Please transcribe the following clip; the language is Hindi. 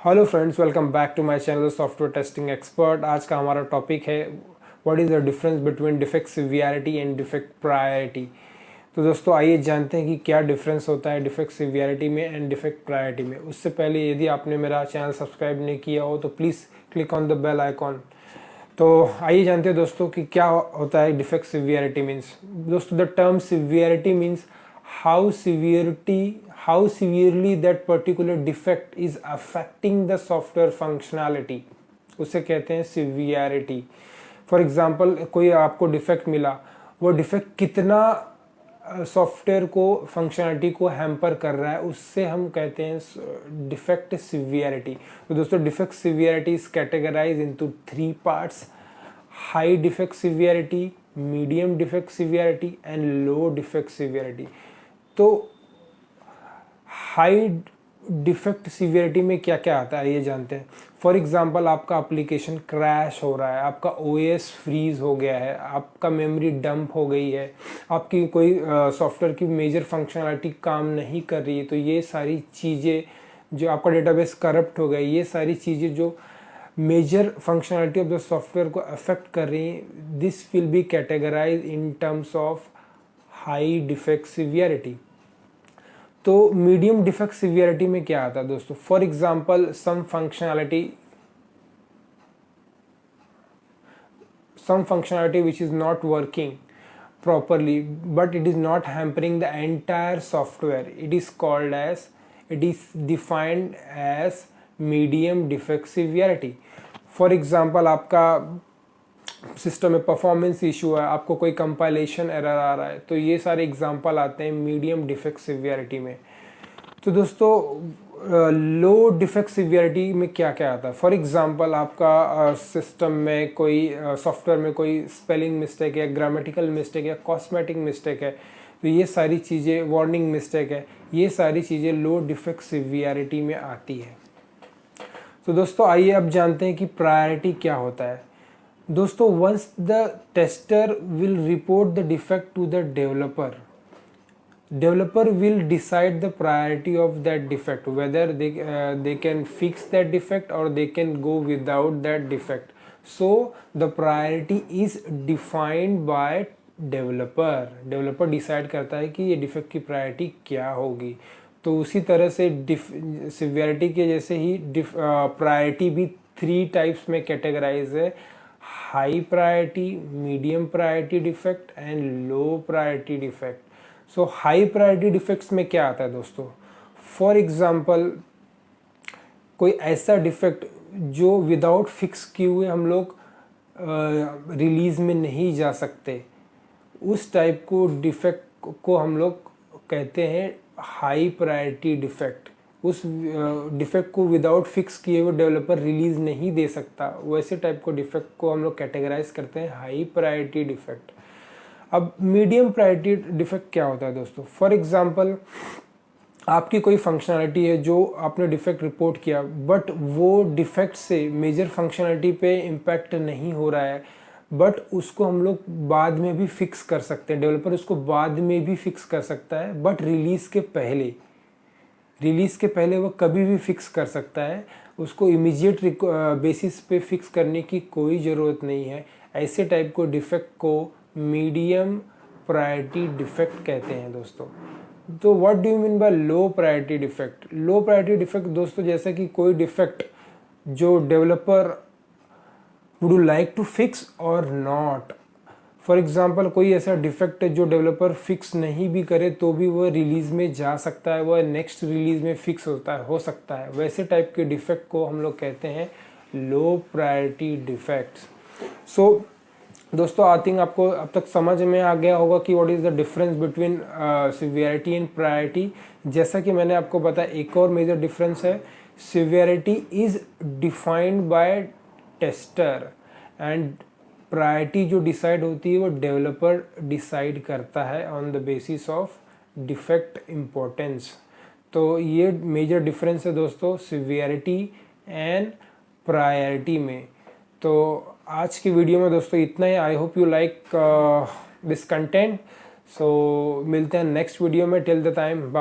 Hello friends, welcome back to my channel software testing expert. आज का हमारा टॉपिक है what is the difference between defect severity and defect priority. तो दोस्तों आइए जानते हैं कि क्या डिफरेंस होता है डिफेक्ट सिवियरिटी में एंड डिफेक्ट प्रायोरिटी में। उससे पहले यदि आपने मेरा चैनल सब्सक्राइब नहीं किया हो तो please click on the bell icon. तो आइए जानते हैं दोस्तों कि क्या होता है डिफेक्ट सिवियरिटी मीन्स। दोस्तों the term severity means how severely that particular defect is affecting the software functionality, उसे कहते हैं सिवियरिटी। फॉर एग्जांपल कोई आपको डिफेक्ट मिला, वो डिफेक्ट कितना सॉफ्टवेयर को फंक्शनलिटी को हैम्पर कर रहा है, उससे हम कहते हैं डिफेक्ट सिवियरिटी। तो दोस्तों defect severity is categorize into 3 parts: high defect severity, medium defect severity and low defect severity. तो हाई डिफेक्ट सिवियरिटी में क्या क्या आता है ये जानते हैं। फॉर एग्जांपल आपका एप्लीकेशन क्रैश हो रहा है, आपका ओएस फ्रीज हो गया है, आपका मेमोरी डंप हो गई है, आपकी कोई सॉफ्टवेयर की मेजर फंक्शनलिटी काम नहीं कर रही है। तो ये सारी चीज़ें, जो आपका डेटाबेस करप्ट हो गया, ये सारी चीज़ें जो major functionality of the software को अफेक्ट कर रही हैं, this will be categorize in terms of high defect severity. तो मीडियम डिफेक्ट सिवियरिटी में क्या आता है दोस्तों? For example some functionality which is not working properly but it is not hampering the entire software, it is defined as medium defect severity. For example आपका सिस्टम में परफॉर्मेंस इशू है, आपको कोई कंपाइलेशन एरर आ रहा है, तो ये सारे एग्जांपल आते हैं मीडियम डिफेक्ट सिवियरिटी में। तो दोस्तों लो डिफेक्ट सिवियरिटी में क्या क्या आता है? फॉर एग्जांपल आपका सिस्टम में कोई सॉफ्टवेयर में कोई स्पेलिंग मिस्टेक है, ग्रामेटिकल मिस्टेक है, कॉस्मेटिक मिस्टेक है, तो ये सारी चीज़ें, वार्निंग मिस्टेक है, ये सारी चीज़ें लो डिफेक्ट सिवियरिटी में आती है। तो दोस्तों आइए अब जानते हैं कि प्रायोरिटी क्या होता है। दोस्तों once the tester will report the defect to the developer will decide the priority of that defect, whether they can fix that defect or they can go without that defect. So the priority is defined by developer decide करता है कि ये डिफेक्ट की प्रायोरिटी क्या होगी। तो उसी तरह से सिवियरिटी के जैसे ही प्रायोरिटी भी 3 टाइप्स में कैटेगराइज है: high priority, medium priority defect and low priority defect. So high priority defects में क्या आता है दोस्तों? फॉर एग्जांपल कोई ऐसा डिफेक्ट जो विदाउट फिक्स किए हुए हम लोग रिलीज में नहीं जा सकते, उस टाइप को डिफेक्ट को हम लोग कहते हैं हाई प्रायोरिटी डिफेक्ट। उस डिफेक्ट को विदाउट फिक्स किए हुए डेवलपर रिलीज नहीं दे सकता, वैसे टाइप को डिफेक्ट को हम लोग कैटेगराइज करते हैं हाई प्रायोरिटी डिफेक्ट। अब मीडियम प्रायोरिटी डिफेक्ट क्या होता है दोस्तों? फॉर एग्जांपल आपकी कोई फंक्शनलिटी है जो आपने डिफेक्ट रिपोर्ट किया, बट वो डिफेक्ट से मेजर फंक्शनलिटी पे इम्पैक्ट नहीं हो रहा है, बट उसको हम लोग बाद में भी फिक्स कर सकते हैं, डेवलपर उसको बाद में भी फिक्स कर सकता है, बट रिलीज़ के पहले वो कभी भी फिक्स कर सकता है, उसको इमीडिएट बेसिस पे फिक्स करने की कोई ज़रूरत नहीं है। ऐसे टाइप को डिफेक्ट को मीडियम प्रायोरिटी डिफेक्ट कहते हैं दोस्तों। तो what do you mean by low priority defect? Low priority defect दोस्तों जैसे कि कोई डिफेक्ट जो developer would you like to fix और नॉट। फॉर एग्जांपल कोई ऐसा डिफेक्ट है जो डेवलपर फिक्स नहीं भी करे तो भी वह रिलीज में जा सकता है, वह नेक्स्ट रिलीज में फिक्स हो सकता है, वैसे टाइप के डिफेक्ट को हम लोग कहते हैं लो प्रायोरिटी डिफेक्ट्स। सो दोस्तों आई थिंक आपको अब तक समझ में आ गया होगा कि what is the difference between severity and priority. जैसा कि मैंने आपको बताया, एक और मेजर डिफरेंस है, severity is defined by tester and priority जो डिसाइड होती है वो डेवलपर डिसाइड करता है on the basis of defect importance. तो ये मेजर डिफरेंस है दोस्तों सिवियरिटी एंड प्रायोरिटी में। तो आज की वीडियो में दोस्तों इतना ही। I hope you like this content. So मिलते हैं नेक्स्ट वीडियो में। Till the time bye.